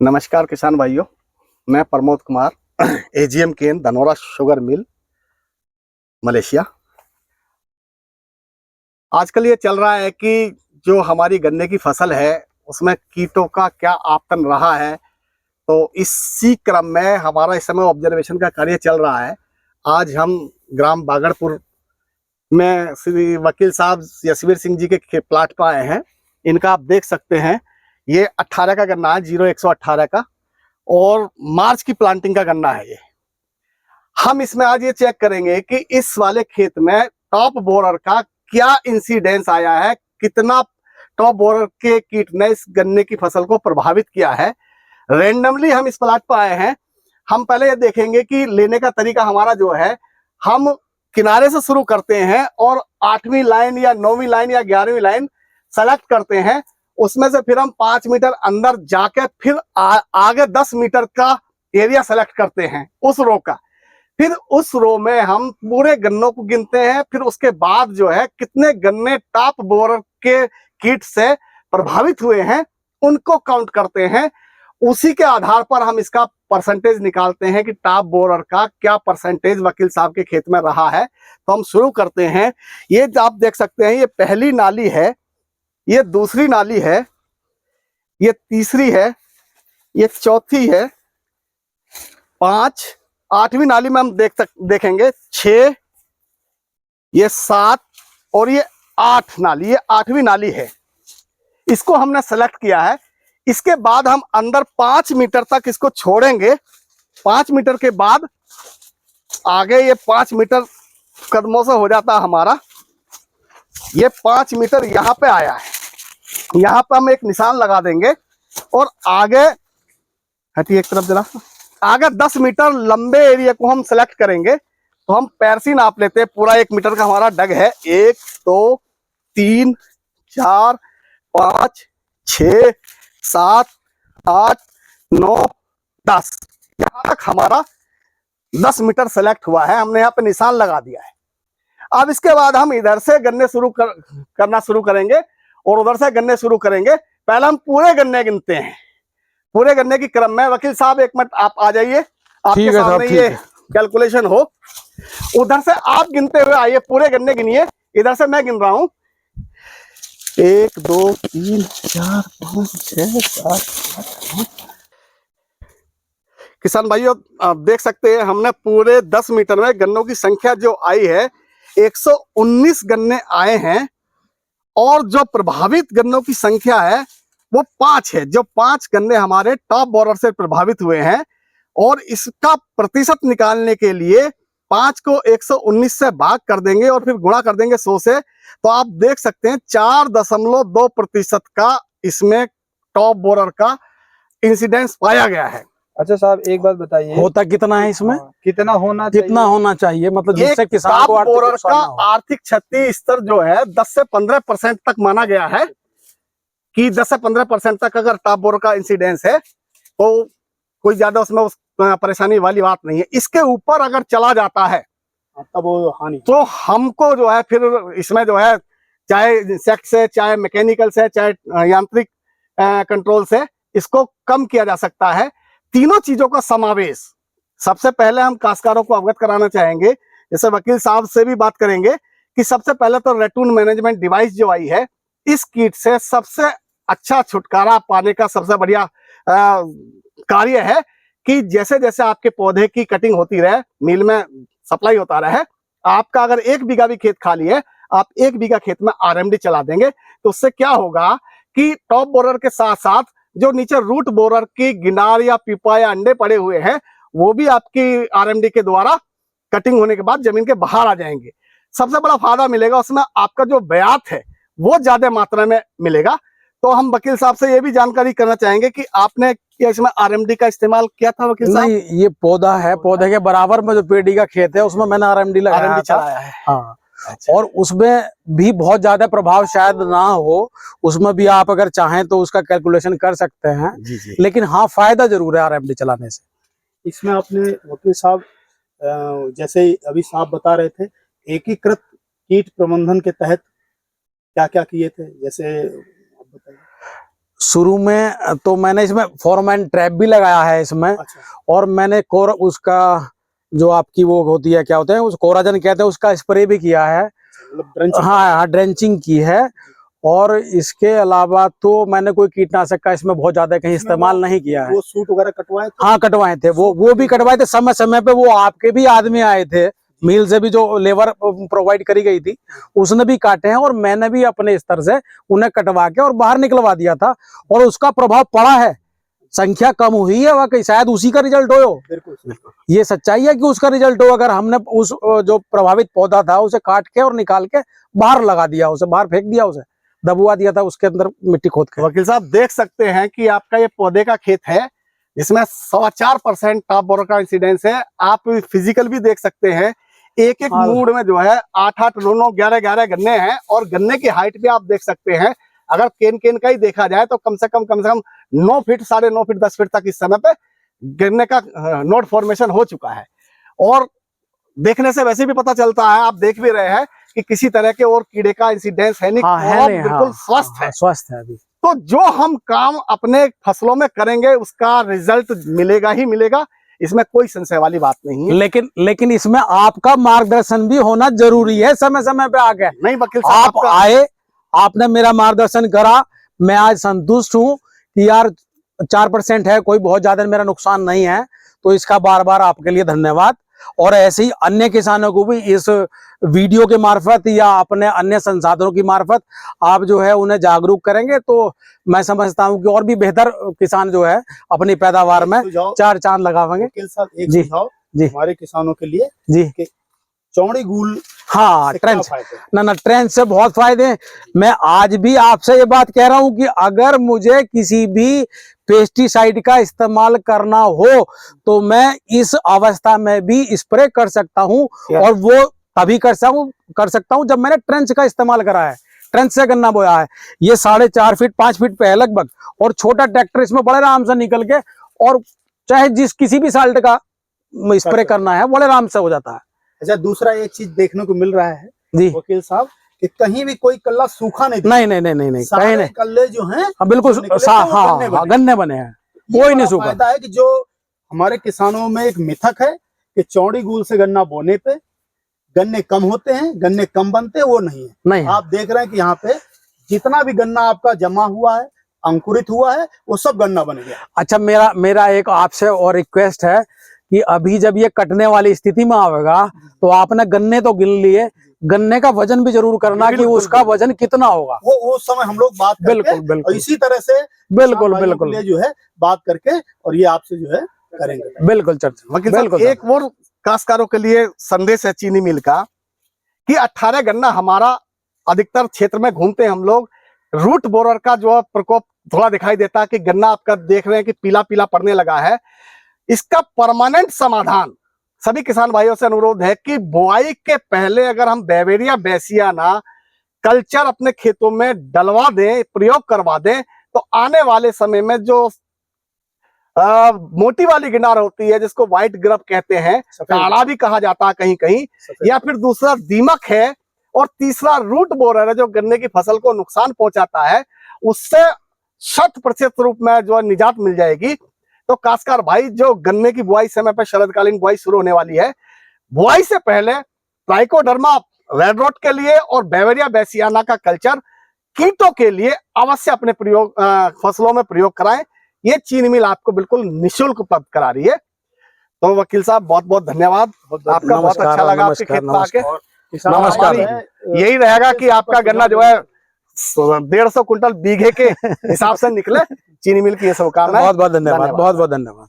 नमस्कार किसान भाइयों, मैं प्रमोद कुमार एजीएम केन धनोरा शुगर मिल मलेशिया। आजकल ये चल रहा है कि जो हमारी गन्ने की फसल है उसमें कीटों का क्या आपतन रहा है, तो इसी क्रम में हमारा इस समय ऑब्जर्वेशन का कार्य चल रहा है। आज हम ग्राम बागड़पुर में श्री वकील साहब यशवीर सिंह जी के प्लाट पर आए हैं। इनका आप देख सकते हैं, ये 18 का गन्ना है, 0118 का, और मार्च की प्लांटिंग का गन्ना है। ये हम इसमें आज ये चेक करेंगे कि इस वाले खेत में टॉप बोरर का क्या इंसिडेंस आया है, कितना टॉप बोरर के कीट ने इस गन्ने की फसल को प्रभावित किया है। रेंडमली हम इस प्लाट पर आए हैं। हम पहले ये देखेंगे कि लेने का तरीका हमारा जो है, हम किनारे से शुरू करते हैं और 8वीं लाइन या 9वीं लाइन या 11वीं लाइन सेलेक्ट करते हैं। उसमें से फिर हम 5 मीटर अंदर जाके फिर आगे 10 मीटर का एरिया सेलेक्ट करते हैं उस रो का। फिर उस रो में हम पूरे गन्नों को गिनते हैं। फिर उसके बाद जो है कितने गन्ने टॉप बोरर के कीट से प्रभावित हुए हैं उनको काउंट करते हैं। उसी के आधार पर हम इसका परसेंटेज निकालते हैं कि टॉप बोरर का क्या परसेंटेज वकील साहब के खेत में रहा है। तो हम शुरू करते हैं। ये आप देख सकते हैं, ये पहली नाली है, ये दूसरी नाली है, ये तीसरी है, ये चौथी है, 5, 8वीं नाली में हम देखेंगे 6, ये 7 और ये 8 नाली, ये 8वीं नाली है। इसको हमने सेलेक्ट किया है। इसके बाद हम अंदर 5 मीटर तक इसको छोड़ेंगे। 5 मीटर के बाद आगे ये 5 मीटर कदमों से हो जाता है हमारा। ये 5 मीटर यहाँ पे आया है, यहाँ पे हम एक निशान लगा देंगे और आगे हटिए एक तरफ जरा, आगे 10 मीटर लंबे एरिया को हम सेलेक्ट करेंगे। तो हम पैर से नाप लेते हैं। पूरा 1 मीटर का हमारा डग है। 1 2 3 4 5 6 7 8 9 10, यहाँ तक हमारा 10 मीटर सेलेक्ट हुआ है। हमने यहाँ पे निशान लगा दिया है। अब इसके बाद हम इधर से गन्ने करना शुरू करेंगे और उधर से गन्ने शुरू करेंगे। पहले हम पूरे गन्ने गिनते हैं। पूरे गन्ने की क्रम में वकील साहब एक मिनट आप आ जाइए, आपके सामने ये कैलकुलेशन हो। उधर से आप गिनते हुए आइए, पूरे गन्ने गिनिए। इधर से मैं गिन रहा हूं, 1 2 3 4 5 6 7 8। किसान भाइयों आप देख सकते हैं, हमने पूरे 10 मीटर में गन्नों की संख्या जो आई है 119 गन्ने आए हैं और जो प्रभावित गन्नों की संख्या है वो 5 है। जो 5 गन्ने हमारे टॉप बोरर से प्रभावित हुए हैं और इसका प्रतिशत निकालने के लिए 5 को 119 से भाग कर देंगे और फिर गुणा कर देंगे 100 से। तो आप देख सकते हैं 4.2% का इसमें टॉप बोरर का इंसिडेंस पाया गया है। अच्छा साहब, एक बात बताइए, होता कितना है इसमें? कितना होना चाहिए मतलब जिससे किसान को बोरर का आर्थिक क्षति स्तर जो है 10 से 15% तक माना गया है कि 10 से 15% तक अगर टॉप बोरर का इंसिडेंस है तो कोई ज्यादा उसमें परेशानी वाली बात नहीं है। इसके ऊपर अगर चला जाता है तब वो हानि, तो हमको जो है फिर इसमें जो है चाहे इंसेक्ट से, चाहे मैकेनिकल से, चाहे यांत्रिक कंट्रोल से इसको कम किया जा सकता है। तीनों चीजों का समावेश सबसे पहले हम काश्तकारों को अवगत कराना चाहेंगे। जैसे वकील साहब से भी बात करेंगे कि सबसे पहले तो रेटून मैनेजमेंट डिवाइस जो आई है, इस कीट से सबसे अच्छा छुटकारा पाने का सबसे बढ़िया कार्य है कि जैसे जैसे आपके पौधे की कटिंग होती रहे, मिल में सप्लाई होता रहे। आपका अगर 1 बीघा भी खेत खाली है, आप 1 बीघा खेत में आरएमडी चला देंगे तो उससे क्या होगा कि टॉप बोरर के साथ साथ जो नीचे रूट बोरर की गिनार या पीपा या अंडे पड़े हुए हैं वो भी आपकी आरएमडी के द्वारा कटिंग होने के बाद जमीन के बाहर आ जाएंगे। सबसे बड़ा फायदा मिलेगा उसमें, आपका जो ब्यात है वो ज्यादा मात्रा में मिलेगा। तो हम वकील साहब से ये भी जानकारी करना चाहेंगे कि आपने क्या इसमें आरएमडी का इस्तेमाल किया था वकील साहब? नहीं, ये पौधा है, पौधे के बराबर में जो पेड़ी का खेत है उसमें मैंने आरएमडी लगाया चलाया है। हाँ। अच्छा। और उसमें भी बहुत ज्यादा प्रभाव शायद ना हो, उसमें भी आप अगर चाहें तो उसका कैलकुलेशन कर सकते हैं। जी। लेकिन हाँ, फायदा जरूर है आरएमडी चलाने से। इसमें आपने वकील साहब जैसे अभी साहब बता रहे थे, एकीकृत कीट प्रबंधन के तहत क्या क्या किए थे, जैसे आप बताइए। शुरू में तो मैंने इसमें फॉरमैन ट्रैप भी लगाया है इसमें, अच्छा, और मैंने उसका जो आपकी वो होती है, क्या होते हैं उस कोराजन कहते हैं, उसका स्प्रे भी किया है। मतलब ड्रेंचिंग। हाँ, ड्रेंचिंग की है। और इसके अलावा तो मैंने कोई कीटनाशक का इसमें बहुत ज्यादा कहीं इस्तेमाल नहीं किया है। वो सूट वगैरह कटवाए थे? हाँ, कटवाए थे, वो भी कटवाए थे समय समय पे। वो आपके भी आदमी आए थे, मिल से भी जो लेबर प्रोवाइड करी गई थी, उसने भी काटे हैं, और मैंने भी अपने स्तर से उन्हें कटवा के और बाहर निकलवा दिया था, और उसका प्रभाव पड़ा है। संख्या कम हुई है वाकई, शायद उसी का रिजल्ट हो। बिल्कुल। ये सच्चाई है कि उसका रिजल्ट हो। अगर हमने उस जो प्रभावित पौधा था उसे काट के और निकाल के बाहर लगा दिया, उसे बाहर फेंक दिया, उसे दबुआ दिया था उसके अंदर मिट्टी खोद के। वकील साहब देख सकते हैं कि आपका ये पौधे का खेत है, जिसमें 4.25% टॉप बोरर का इंसिडेंस है। आप फिजिकल भी देख सकते हैं, एक एक हाँ। मूड में जो है 8-8, 9-9, 11-11 गन्ने हैं, और गन्ने की हाइट भी आप देख सकते हैं। अगर केन का ही देखा जाए तो कम से कम 9 फीट, 9.5 फीट, 10 फीट तक इस समय पे गन्ने का नोड फॉर्मेशन हो चुका है। और देखने से वैसे भी पता चलता है, आप देख भी रहे हैं कि किसी तरह के और कीड़े का इंसिडेंस है नहीं, हाँ, है और नहीं, बिल्कुल हाँ, स्वस्थ है। स्वस्थ है अभी। तो जो हम काम अपने फसलों में करेंगे उसका रिजल्ट मिलेगा ही मिलेगा, इसमें कोई संशय वाली बात नहीं है। लेकिन इसमें आपका मार्गदर्शन भी होना जरूरी है, समय समय पे आके। नहीं वकील साहब, आप आए, आपने मेरा मार्गदर्शन करा, मैं आज संतुष्ट हूँ कि यार 4% है, कोई बहुत ज्यादा मेरा नुकसान नहीं है। तो इसका बार बार आपके लिए धन्यवाद। और ऐसे ही अन्य किसानों को भी इस वीडियो के मार्फत या अपने अन्य संसाधनों की मार्फत आप जो है उन्हें जागरूक करेंगे, तो मैं समझता हूं कि और भी बेहतर किसान जो है अपनी पैदावार में चार चांद लगावेंगे। वकील साहब एक जी, सुझाव जी, हमारे किसानों के लिए जी। कि चौड़ी गूल हाँ, से क्या ट्रेंच, फायदे हैं? ना ट्रेंच से बहुत फायदे हैं। मैं आज भी आपसे ये बात कह रहा हूं कि अगर मुझे किसी भी पेस्टिसाइड का इस्तेमाल करना हो तो मैं इस अवस्था में भी स्प्रे कर सकता हूं, और वो तभी कर सकता हूं जब मैंने ट्रेंच का इस्तेमाल करा है, ट्रेंच से गन्ना बोया है। ये 4.5 फीट 5 फीट पे है लगभग, और छोटा ट्रैक्टर इसमें बड़े आराम से निकल के, और चाहे किसी भी साल्ट का स्प्रे करना है बड़े आराम से हो जाता है। अच्छा, दूसरा एक चीज देखने को मिल रहा है जी वकील साहब कि कहीं भी कोई कल्ला सूखा नहीं, नहीं, कहीं सारे नहीं, कल्ले जो हैं हाँ बिल्कुल, जो निकले थे, वो हाँ, गन्ने बने। गन्ने बने हैं, ये कोई बड़ा नहीं सूखा। फायदा है कि जो हमारे किसानों में एक मिथक है कि चौड़ी गूल से गन्ना बोने पे गन्ने कम होते हैं, गन्ने कम बनते हैं, वो नहीं है। नहीं, आप देख रहे हैं कि यहाँ पे जितना भी गन्ना आपका जमा हुआ है, अंकुरित हुआ है, वो सब गन्ना बन गया। अच्छा, मेरा एक आपसे और रिक्वेस्ट है कि अभी जब ये कटने वाली स्थिति में आवेगा तो आपने गन्ने तो गिन लिए, गन्ने का वजन भी जरूर करना कि उसका वजन कितना होगा। वो उस समय हम लोग बात करके बिल्कुल, बिल्कुल, और इसी तरह से बिल्कुल, किसान भाइयों बिल्कुल, के लिए जो है बात करके और ये आपसे जो है करेंगे। बिल्कुल चर्चा। वकील साहब बिल्कुल एक और काश्तकारों के लिए संदेश है चीनी मिल का कि 18 गन्ना हमारा अधिकतर क्षेत्र में घूमते हैं हम लोग, रूट बोरर का जो प्रकोप थोड़ा दिखाई देता है कि गन्ना आपका देख रहे हैं कि पीला पीला पड़ने लगा है। इसका परमानेंट समाधान सभी किसान भाइयों से अनुरोध है कि बुआई के पहले अगर हम बेवेरिया बेसियाना कल्चर अपने खेतों में डलवा दें, प्रयोग करवा दें, तो आने वाले समय में जो मोटी वाली गिनार होती है जिसको व्हाइट ग्रब कहते हैं, काड़ा भी कहा जाता है कहीं कहीं, या फिर दूसरा दीमक है, और तीसरा रूट बोरर है जो गन्ने की फसल को नुकसान पहुंचाता है, उससे 100% रूप में जो निजात मिल जाएगी। तो काश्तकार भाई जो गन्ने की बुआई समय पर शरदकालीन बुआई शुरू होने वाली है, बुआई से पहले ट्राइकोडर्मा रेड रोट के लिए और बेवेरिया बेसियाना का कल्चर कीटों के लिए अवश्य अपने प्रयोग फसलों में प्रयोग कराएं। ये चीनी मिल आपको बिल्कुल निःशुल्क उपलब्ध करा रही है। तो वकील साहब बहुत बहुत धन्यवाद, आपका बहुत अच्छा लगा आपके खेत में आके। नमस्कार। यही रहेगा कि आपका गन्ना जो है 150 कुंटल बीघे के हिसाब से निकले। चीनी मिल की ये शुभकामनाएं। बहुत बहुत धन्यवाद, बहुत बहुत धन्यवाद।